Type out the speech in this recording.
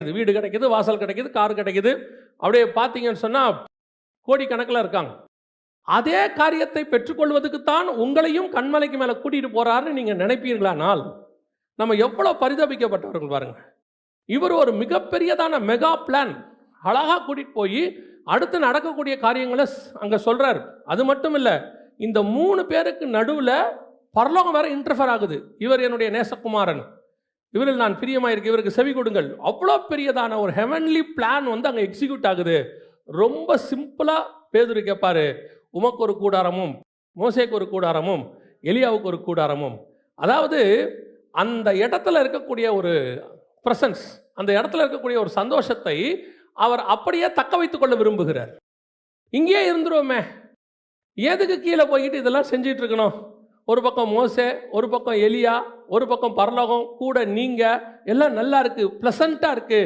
வீடு கிடைக்குது, வாசல் கிடைக்குது, கார் கிடைக்குது. அப்படியே பார்த்தீங்கன்னு சொன்னா கோடிக்கணக்கில் இருக்காங்க. அதே காரியத்தை பெற்றுக்கொள்வதற்குத்தான் உங்களையும் கண்மலைக்கு மேலே கூட்டிட்டு போறாருன்னு நீங்க நினைப்பீர்களானால் நம்ம எவ்வளவு பரிதபிக்கப்பட்டவர்கள் பாருங்க. இவர் ஒரு மிகப்பெரியதான மெகா பிளான் அழகா கூட்டிட்டு போய் அடுத்து நடக்கக்கூடிய காரியங்களை அங்க சொல்றாரு. அது மட்டும் இல்ல, இந்த 3 பேருக்கு நடுவில் பரலோகம் வேற இன்டர்ஃபர் ஆகுது. இவர் என்னுடைய நேசகுமாரன், இவரில் நான் பிரியமாயிருக்கு, இவருக்கு செவி கொடுங்கள். அவ்வளோ பெரியதான ஒரு ஹெவன்லி பிளான் அங்கே எக்ஸிக்யூட் ஆகுது. ரொம்ப சிம்பிளா பேதுரு கேட்பாரு, உமக்கு ஒரு கூடாரமும், மோசேக்கு ஒரு கூடாரமும், எலியாவுக்கு ஒரு கூடாரமும். அதாவது அந்த இடத்துல இருக்கக்கூடிய ஒரு பிரசன்ஸ், அந்த இடத்துல இருக்கக்கூடிய ஒரு சந்தோஷத்தை அவர் அப்படியே தக்க வைத்துக் கொள்ள விரும்புகிறார். இங்கேயே இருந்துருவோமே, எதுக்கு கீழே போய்கிட்டு இதெல்லாம் செஞ்சிட்டு இருக்கணும்? ஒரு பக்கம் மோசே, ஒரு பக்கம் எலியா, ஒரு பக்கம் பரலோகம், கூட நீங்க, எல்லாம் நல்லா இருக்கு, பிளசண்டா இருக்கு.